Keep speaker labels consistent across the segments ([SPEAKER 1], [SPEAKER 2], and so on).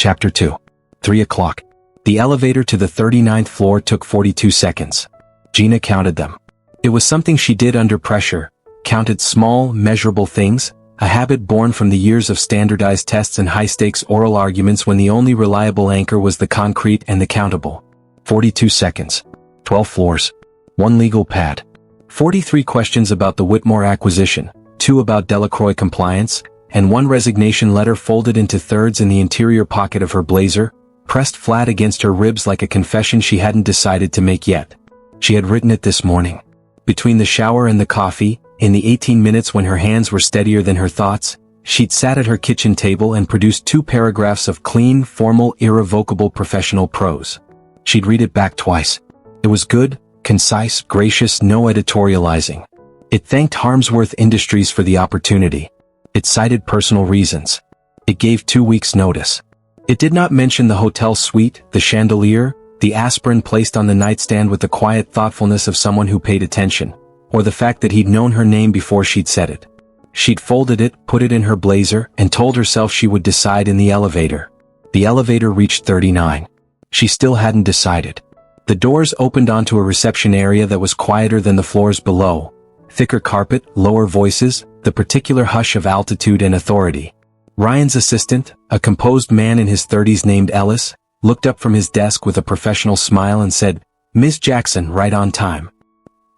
[SPEAKER 1] Chapter 2. 3 o'clock. The elevator to the 39th floor took 42 seconds. Gina counted them. It was something she did under pressure, counted small, measurable things, a habit born from the years of standardized tests and high-stakes oral arguments when the only reliable anchor was the concrete and the countable. 42 seconds. 12 floors. 1 legal pad. 43 questions about the Whitmore acquisition, 2 about Delacroix compliance, and 1 resignation letter folded into thirds in the interior pocket of her blazer, pressed flat against her ribs like a confession she hadn't decided to make yet. She had written it this morning. Between the shower and the coffee, in the 18 minutes when her hands were steadier than her thoughts, she'd sat at her kitchen table and produced 2 paragraphs of clean, formal, irrevocable professional prose. She'd read it back twice. It was good, concise, gracious, no editorializing. It thanked Harmsworth Industries for the opportunity. It cited personal reasons. It gave 2 weeks' notice. It did not mention the hotel suite, the chandelier, the aspirin placed on the nightstand with the quiet thoughtfulness of someone who paid attention, or the fact that he'd known her name before she'd said it. She'd folded it, put it in her blazer, and told herself she would decide in the elevator. The elevator reached 39. She still hadn't decided. The doors opened onto a reception area that was quieter than the floors below. Thicker carpet, lower voices, the particular hush of altitude and authority. Ryan's assistant, a composed man in his 30s named Ellis, looked up from his desk with a professional smile and said, "Miss Jackson, right on time.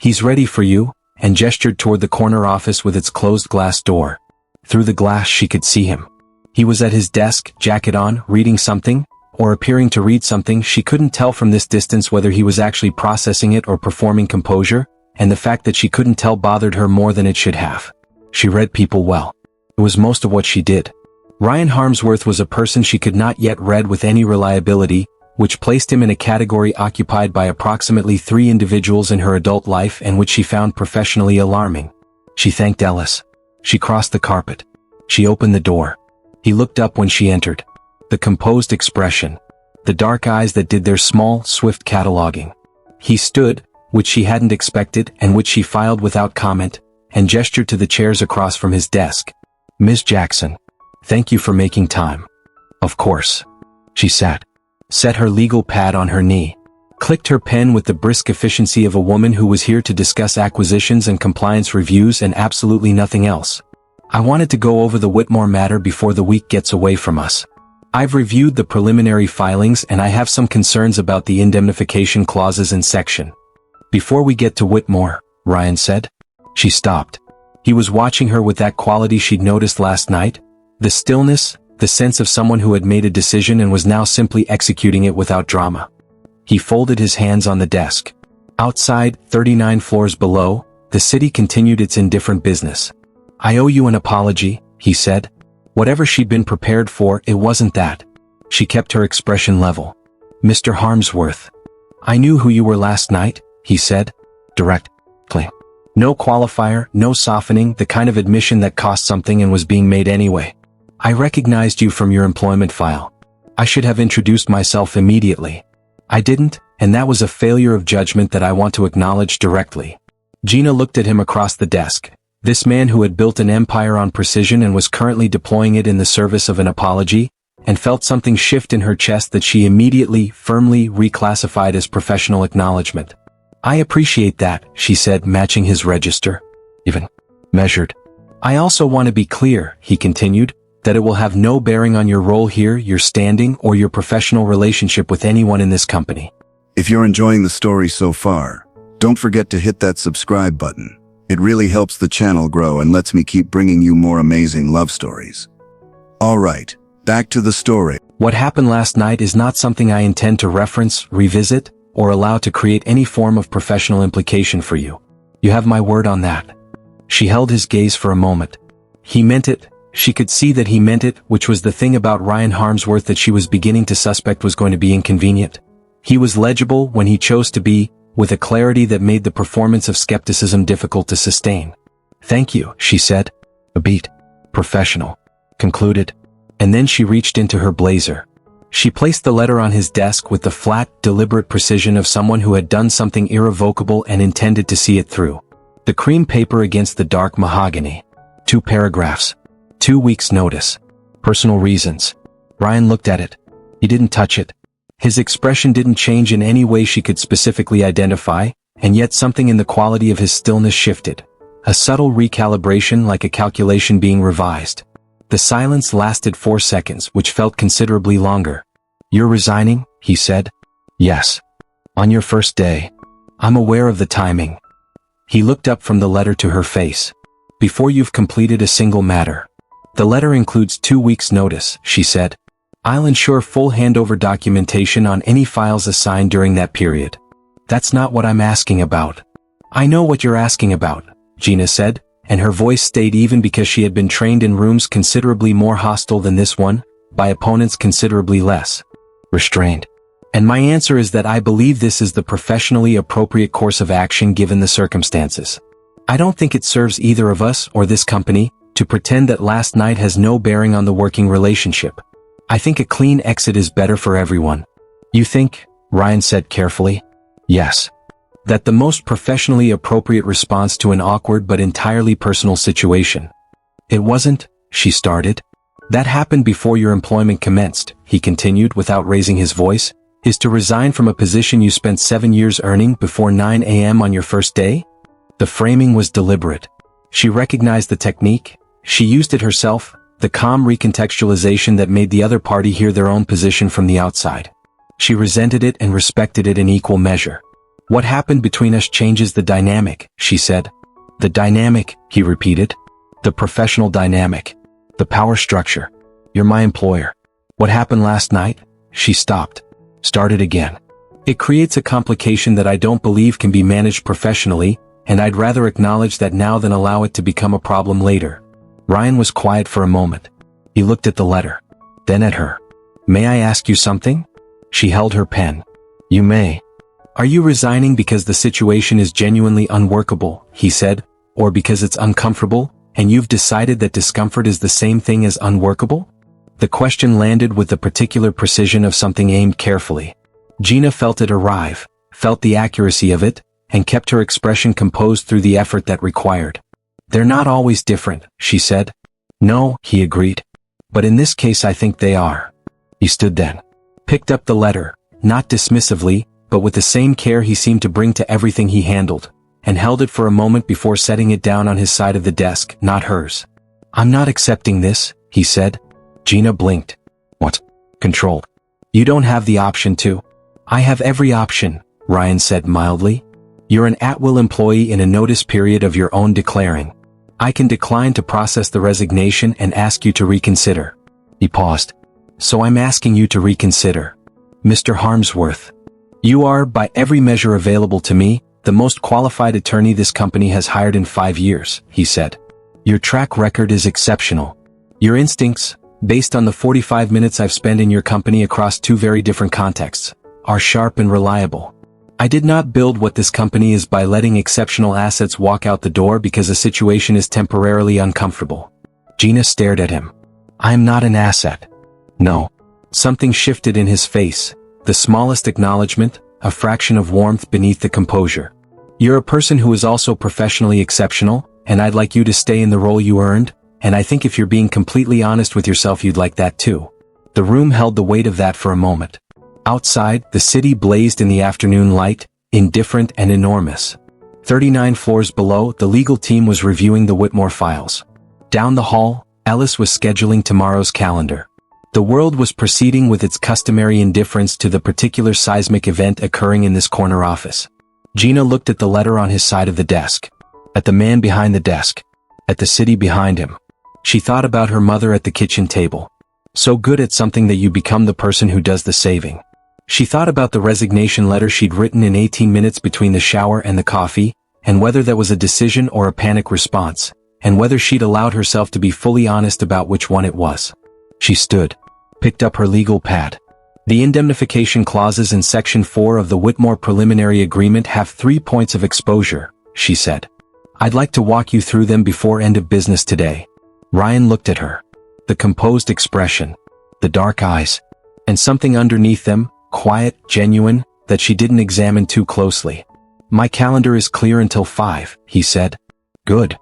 [SPEAKER 1] He's ready for you," and gestured toward the corner office with its closed glass door. Through the glass she could see him. He was at his desk, jacket on, reading something, or appearing to read something. She couldn't tell from this distance whether he was actually processing it or performing composure, and the fact that she couldn't tell bothered her more than it should have. She read people well. It was most of what she did. Ryan Harmsworth was a person she could not yet read with any reliability, which placed him in a category occupied by approximately 3 individuals in her adult life and which she found professionally alarming. She thanked Ellis. She crossed the carpet. She opened the door. He looked up when she entered. The composed expression. The dark eyes that did their small, swift cataloging. He stood, which she hadn't expected and which she filed without comment, and gestured to the chairs across from his desk. "Miss Jackson. Thank you for making time." "Of course." She sat. Set her legal pad on her knee. Clicked her pen with the brisk efficiency of a woman who was here to discuss acquisitions and compliance reviews and absolutely nothing else. "I wanted to go over the Whitmore matter before the week gets away from us. I've reviewed the preliminary filings and I have some concerns about the indemnification clauses in section." "Before we get to Whitmore," Ryan said. She stopped. He was watching her with that quality she'd noticed last night. The stillness, the sense of someone who had made a decision and was now simply executing it without drama. He folded his hands on the desk. Outside, 39 floors below, the city continued its indifferent business. "I owe you an apology," he said. Whatever she'd been prepared for, it wasn't that. She kept her expression level. "Mr. Harmsworth. I knew who you were last night," he said. Directly. No qualifier, no softening, the kind of admission that cost something and was being made anyway. "I recognized you from your employment file. I should have introduced myself immediately. I didn't, and that was a failure of judgment that I want to acknowledge directly." Gina looked at him across the desk. This man who had built an empire on precision and was currently deploying it in the service of an apology, and felt something shift in her chest that she immediately, firmly reclassified as professional acknowledgement. "I appreciate that," she said, matching his register. Even. Measured. "I also want to be clear," he continued, "that it will have no bearing on your role here, your standing, or your professional relationship with anyone in this company."
[SPEAKER 2] If you're enjoying the story so far, don't forget to hit that subscribe button. It really helps the channel grow and lets me keep bringing you more amazing love stories. Alright, back to the story.
[SPEAKER 1] "What happened last night is not something I intend to reference, revisit, or allow to create any form of professional implication for you. You have my word on that." She held his gaze for a moment. He meant it. She could see that he meant it, which was the thing about Ryan Harmsworth that she was beginning to suspect was going to be inconvenient. He was legible when he chose to be, with a clarity that made the performance of skepticism difficult to sustain. "Thank you," she said. A beat. Professional. Concluded. And then she reached into her blazer. She placed the letter on his desk with the flat, deliberate precision of someone who had done something irrevocable and intended to see it through. The cream paper against the dark mahogany. 2 paragraphs. 2 weeks' notice. Personal reasons. Ryan looked at it. He didn't touch it. His expression didn't change in any way she could specifically identify, and yet something in the quality of his stillness shifted. A subtle recalibration, like a calculation being revised. The silence lasted 4 seconds, which felt considerably longer. "You're resigning?" he said. "Yes. On your first day. I'm aware of the timing." He looked up from the letter to her face. "Before you've completed a single matter. The letter includes 2 weeks' notice," she said. "I'll ensure full handover documentation on any files assigned during that period." "That's not what I'm asking about." "I know what you're asking about," Gina said, and her voice stayed even because she had been trained in rooms considerably more hostile than this one, by opponents considerably less restrained. "And my answer is that I believe this is the professionally appropriate course of action given the circumstances. I don't think it serves either of us or this company to pretend that last night has no bearing on the working relationship. I think a clean exit is better for everyone." "You think?" Ryan said carefully. "Yes. That the most professionally appropriate response to an awkward but entirely personal situation." "It wasn't," she started. "That happened before your employment commenced," he continued without raising his voice, "is to resign from a position you spent 7 years earning before 9 a.m. on your first day?" The framing was deliberate. She recognized the technique. She used it herself, the calm recontextualization that made the other party hear their own position from the outside. She resented it and respected it in equal measure. "What happened between us changes the dynamic," she said. "The dynamic," he repeated. "The professional dynamic. The power structure. You're my employer. What happened last night?" She stopped. Started again. "It creates a complication that I don't believe can be managed professionally, and I'd rather acknowledge that now than allow it to become a problem later." Ryan was quiet for a moment. He looked at the letter. Then at her. "May I ask you something?" She held her pen. "You may." "Are you resigning because the situation is genuinely unworkable," he said, "or because it's uncomfortable, and you've decided that discomfort is the same thing as unworkable?" The question landed with the particular precision of something aimed carefully. Gina felt it arrive, felt the accuracy of it, and kept her expression composed through the effort that required. "They're not always different," she said. "No," he agreed. "But in this case I think they are." He stood then. Picked up the letter, not dismissively, but with the same care he seemed to bring to everything he handled, and held it for a moment before setting it down on his side of the desk, not hers. "I'm not accepting this," he said. Gina blinked. "What?" "Control. You don't have the option to." "I have every option," Ryan said mildly. "You're an at-will employee in a notice period of your own declaring. I can decline to process the resignation and ask you to reconsider." He paused. "So I'm asking you to reconsider. Mr. Harmsworth. You are, by every measure available to me, the most qualified attorney this company has hired in 5 years," he said. "Your track record is exceptional. Your instincts, based on the 45 minutes I've spent in your company across 2 very different contexts, are sharp and reliable. I did not build what this company is by letting exceptional assets walk out the door because a situation is temporarily uncomfortable." Gina stared at him. "I am not an asset." "No." Something shifted in his face. The smallest acknowledgement, a fraction of warmth beneath the composure. "You're a person who is also professionally exceptional, and I'd like you to stay in the role you earned, and I think if you're being completely honest with yourself you'd like that too." The room held the weight of that for a moment. Outside, the city blazed in the afternoon light, indifferent and enormous. 39 floors below, the legal team was reviewing the Whitmore files. Down the hall, Ellis was scheduling tomorrow's calendar. The world was proceeding with its customary indifference to the particular seismic event occurring in this corner office. Gina looked at the letter on his side of the desk. At the man behind the desk. At the city behind him. She thought about her mother at the kitchen table. So good at something that you become the person who does the saving. She thought about the resignation letter she'd written in 18 minutes between the shower and the coffee, and whether that was a decision or a panic response, and whether she'd allowed herself to be fully honest about which one it was. She stood. Picked up her legal pad. "The indemnification clauses in Section 4 of the Whitmore Preliminary Agreement have 3 points of exposure," she said. "I'd like to walk you through them before end of business today." Ryan looked at her. The composed expression. The dark eyes. And something underneath them, quiet, genuine, that she didn't examine too closely. "My calendar is clear until 5, he said. "Good."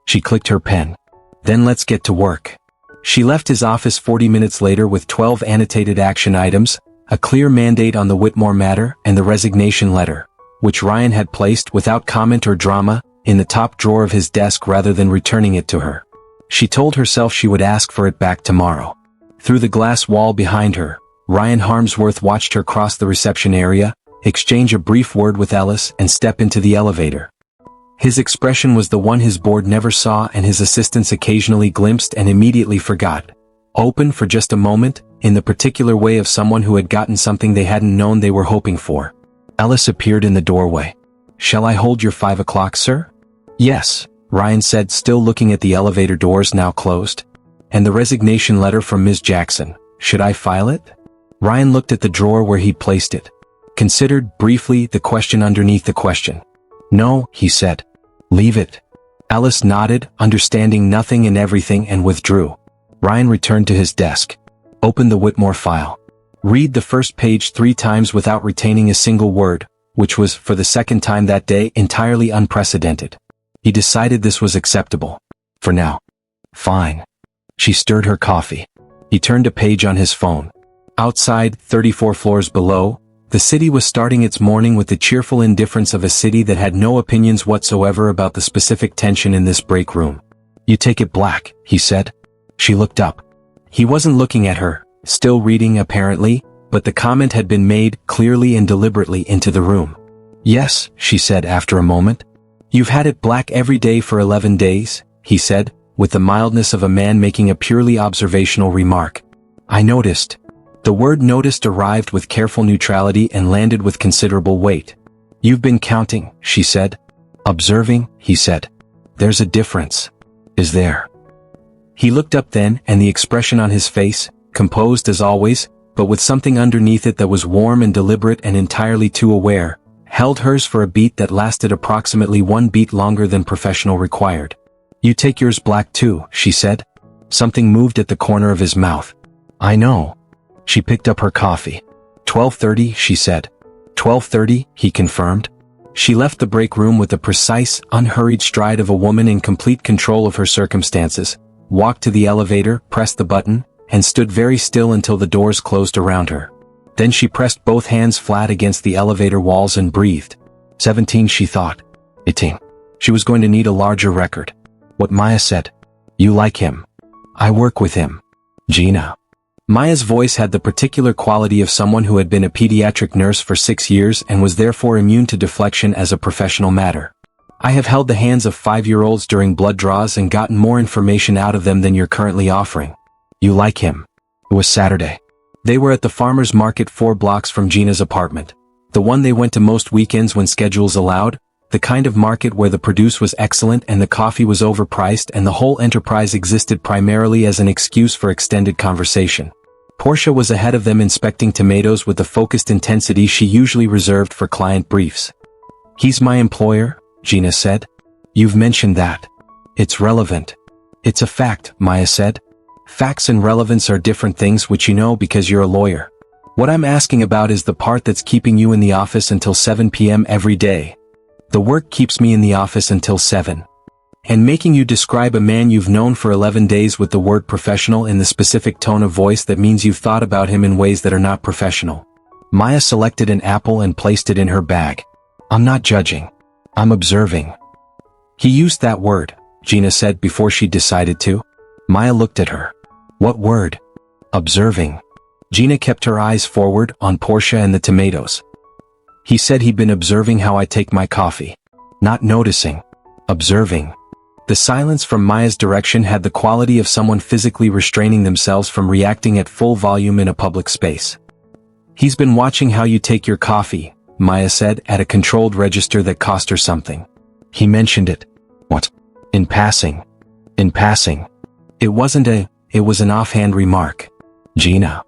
[SPEAKER 1] She clicked her pen. "Then let's get to work." She left his office 40 minutes later with 12 annotated action items, a clear mandate on the Whitmore matter, and the resignation letter, which Ryan had placed, without comment or drama, in the top drawer of his desk rather than returning it to her. She told herself she would ask for it back tomorrow. Through the glass wall behind her, Ryan Harmsworth watched her cross the reception area, exchange a brief word with Ellis, and step into the elevator. His expression was the one his board never saw and his assistants occasionally glimpsed and immediately forgot. Open for just a moment, in the particular way of someone who had gotten something they hadn't known they were hoping for. Ellis appeared in the doorway. "Shall I hold your 5 o'clock, sir?" "Yes," Ryan said, still looking at the elevator doors now closed. "And the resignation letter from Ms. Jackson, should I file it?" Ryan looked at the drawer where he'd placed it. Considered, briefly, the question underneath the question. "No," he said. "Leave it." Ellis nodded, understanding nothing and everything, and withdrew. Ryan returned to his desk. Opened the Whitmore file. Read the first page 3 times without retaining a single word, which was, for the second time that day, entirely unprecedented. He decided this was acceptable. For now. Fine. She stirred her coffee. He turned a page on his phone. Outside, 34 floors below, the city was starting its morning with the cheerful indifference of a city that had no opinions whatsoever about the specific tension in this break room. "You take it black," he said. She looked up. He wasn't looking at her, still reading apparently, but the comment had been made, clearly and deliberately, into the room. "Yes," she said after a moment. "You've had it black every day for 11 days, he said, with the mildness of a man making a purely observational remark. "I noticed." The word noticed arrived with careful neutrality and landed with considerable weight. "You've been counting," she said. "Observing," he said. "There's a difference." "Is there?" He looked up then, and the expression on his face, composed as always, but with something underneath it that was warm and deliberate and entirely too aware, held hers for a beat that lasted approximately 1 beat longer than professional required. "You take yours black too," she said. Something moved at the corner of his mouth. "I know." She picked up her coffee. 12:30, she said. 12:30, he confirmed. She left the break room with the precise, unhurried stride of a woman in complete control of her circumstances, walked to the elevator, pressed the button, and stood very still until the doors closed around her. Then she pressed both hands flat against the elevator walls and breathed. 17, she thought. 18. She was going to need a larger record. What Maya said. "You like him." "I work with him." "Gina." Maya's voice had the particular quality of someone who had been a pediatric nurse for 6 years and was therefore immune to deflection as a professional matter. "I have held the hands of 5-year-olds during blood draws and gotten more information out of them than you're currently offering." "You like him." It was Saturday. They were at the farmer's market 4 blocks from Gina's apartment. The one they went to most weekends when schedules allowed, the kind of market where the produce was excellent and the coffee was overpriced and the whole enterprise existed primarily as an excuse for extended conversation. Portia was ahead of them inspecting tomatoes with the focused intensity she usually reserved for client briefs. "He's my employer," Gina said. "You've mentioned that. It's relevant." "It's a fact," Maya said. "Facts and relevance are different things, which you know because you're a lawyer. What I'm asking about is the part that's keeping you in the office until 7 p.m. every day." "The work keeps me in the office until 7. And making you describe a man you've known for 11 days with the word professional in the specific tone of voice that means you've thought about him in ways that are not professional." Maya selected an apple and placed it in her bag. "I'm not judging. I'm observing." "He used that word," Gina said before she decided to. Maya looked at her. "What word?" "Observing." Gina kept her eyes forward, on Portia and the tomatoes. "He said he'd been observing how I take my coffee." "Not noticing. Observing." The silence from Maya's direction had the quality of someone physically restraining themselves from reacting at full volume in a public space. "He's been watching how you take your coffee," Maya said at a controlled register that cost her something. "He mentioned it." "What?" "In passing." "In passing." It was an offhand remark." "Gina."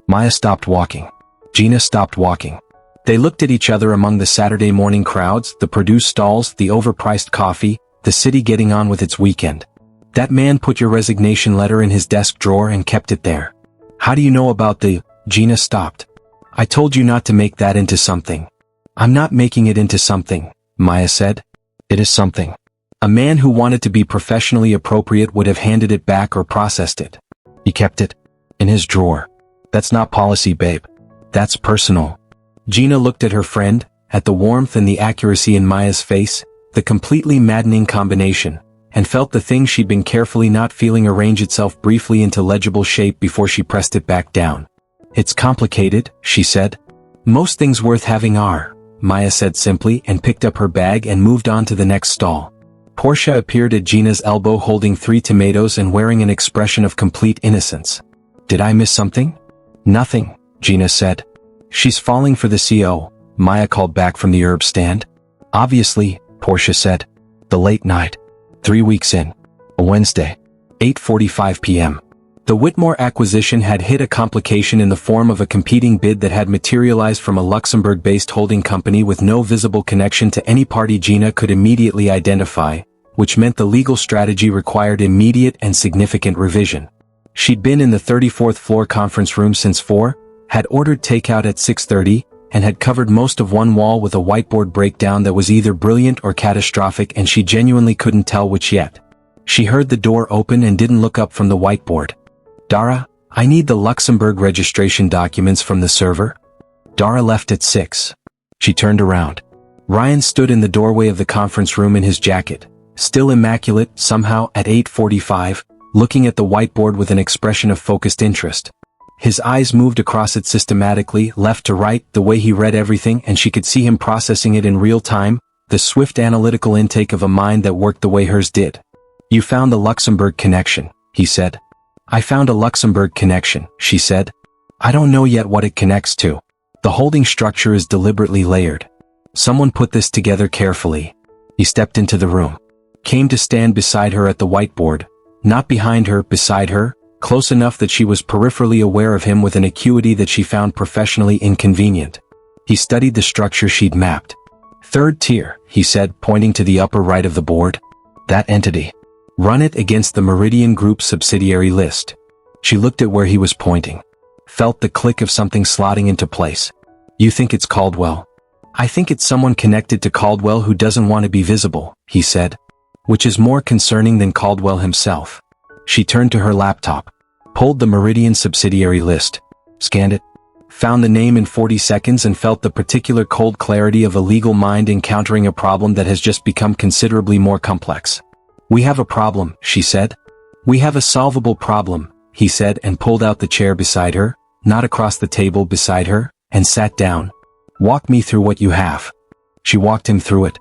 [SPEAKER 1] Maya stopped walking. Gina stopped walking. They looked at each other among the Saturday morning crowds, the produce stalls, the overpriced coffee, the city getting on with its weekend. "That man put your resignation letter in his desk drawer and kept it there." "How do you know about the—" Gina stopped. "I told you not to make that into something." "I'm not making it into something," Maya said. "It is something. A man who wanted to be professionally appropriate would have handed it back or processed it." He kept it in his drawer. That's not policy, babe. That's personal. Gina looked at her friend, at the warmth and the accuracy in Maya's face, the completely maddening combination, and felt the thing she'd been carefully not feeling arrange itself briefly into legible shape before she pressed it back down. It's complicated, she said. Most things worth having are, Maya said simply and picked up her bag and moved on to the next stall. Portia appeared at Gina's elbow holding 3 tomatoes and wearing an expression of complete innocence. Did I miss something? Nothing, Gina said. She's falling for the CO, Maya called back from the herb stand. Obviously, Portia said. The late night. 3 weeks in. A Wednesday. 8:45 p.m. The Whitmore acquisition had hit a complication in the form of a competing bid that had materialized from a Luxembourg-based holding company with no visible connection to any party Gina could immediately identify, which meant the legal strategy required immediate and significant revision. She'd been in the 34th floor conference room since 4, had ordered takeout at 6:30, and had covered most of one wall with a whiteboard breakdown that was either brilliant or catastrophic, and she genuinely couldn't tell which yet. She heard the door open and didn't look up from the whiteboard. Dara, I need the Luxembourg registration documents from the server. Dara left at 6. She turned around. Ryan stood in the doorway of the conference room in his jacket, still immaculate somehow at 8:45, looking at the whiteboard with an expression of focused interest. His eyes moved across it systematically, left to right, the way he read everything, and she could see him processing it in real time, the swift analytical intake of a mind that worked the way hers did. You found the Luxembourg connection, he said. I found a Luxembourg connection, she said. I don't know yet what it connects to. The holding structure is deliberately layered. Someone put this together carefully. He stepped into the room. Came to stand beside her at the whiteboard. Not behind her, beside her, close enough that she was peripherally aware of him with an acuity that she found professionally inconvenient. He studied the structure she'd mapped. Third tier, he said, pointing to the upper right of the board. That entity. Run it against the Meridian Group subsidiary list. She looked at where he was pointing. Felt the click of something slotting into place. You think it's Caldwell? I think it's someone connected to Caldwell who doesn't want to be visible, he said. Which is more concerning than Caldwell himself. She turned to her laptop. Pulled the Meridian subsidiary list. Scanned it. Found the name in 40 seconds and felt the particular cold clarity of a legal mind encountering a problem that has just become considerably more complex. We have a problem, she said. We have a solvable problem, he said, and pulled out the chair beside her, not across the table beside her, and sat down. Walk me through what you have. She walked him through it.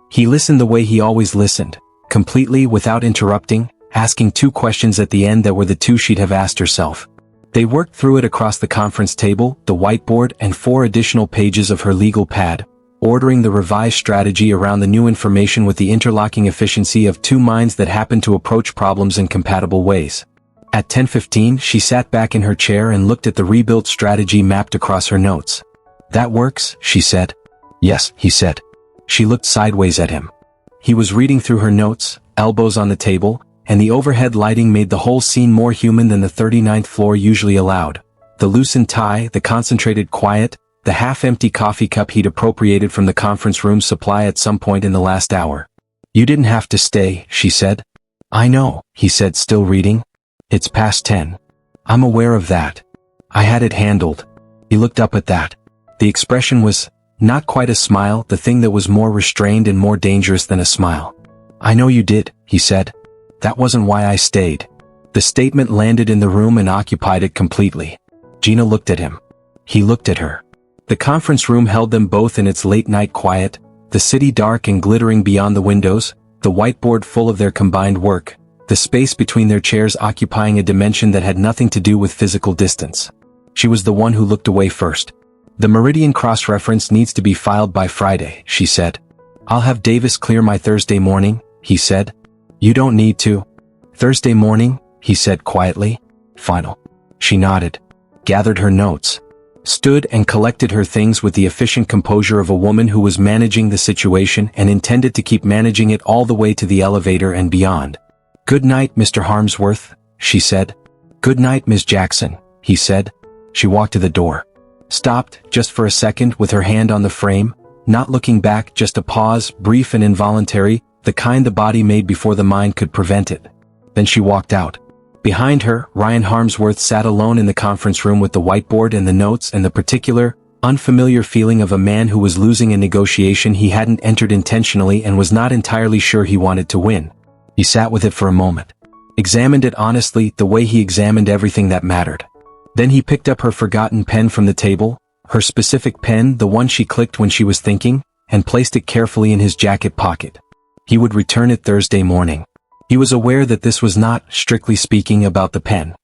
[SPEAKER 1] He listened the way he always listened, completely without interrupting, asking 2 questions at the end that were the 2 she'd have asked herself. They worked through it across the conference table, the whiteboard, and 4 additional pages of her legal pad, ordering the revised strategy around the new information with the interlocking efficiency of 2 minds that happened to approach problems in compatible ways. At 10:15, she sat back in her chair and looked at the rebuilt strategy mapped across her notes. That works, she said. Yes, he said. She looked sideways at him. He was reading through her notes, elbows on the table, and the overhead lighting made the whole scene more human than the 39th floor usually allowed. The loosened tie, the concentrated quiet, the half-empty coffee cup he'd appropriated from the conference room supply at some point in the last hour. You didn't have to stay, she said. I know, he said, still reading. It's past 10. I'm aware of that. I had it handled. He looked up at that. The expression was not quite a smile, the thing that was more restrained and more dangerous than a smile. I know you did, he said. That wasn't why I stayed. The statement landed in the room and occupied it completely. Gina looked at him. He looked at her. The conference room held them both in its late-night quiet, the city dark and glittering beyond the windows, the whiteboard full of their combined work, the space between their chairs occupying a dimension that had nothing to do with physical distance. She was the one who looked away first. The Meridian cross-reference needs to be filed by Friday, she said. I'll have Davis clear my Thursday morning, he said. You don't need to. Thursday morning, he said quietly. Final. She nodded. Gathered her notes. Stood and collected her things with the efficient composure of a woman who was managing the situation and intended to keep managing it all the way to the elevator and beyond. Good night, Mr. Harmsworth, she said. Good night, Ms. Jackson, he said. She walked to the door. Stopped, just for a second, with her hand on the frame, not looking back, just a pause, brief and involuntary, the kind the body made before the mind could prevent it. Then she walked out. Behind her, Ryan Harmsworth sat alone in the conference room with the whiteboard and the notes and the particular, unfamiliar feeling of a man who was losing a negotiation he hadn't entered intentionally and was not entirely sure he wanted to win. He sat with it for a moment. Examined it honestly, the way he examined everything that mattered. Then he picked up her forgotten pen from the table, her specific pen, the one she clicked when she was thinking, and placed it carefully in his jacket pocket. He would return it Thursday morning. He was aware that this was not, strictly speaking, about the pen.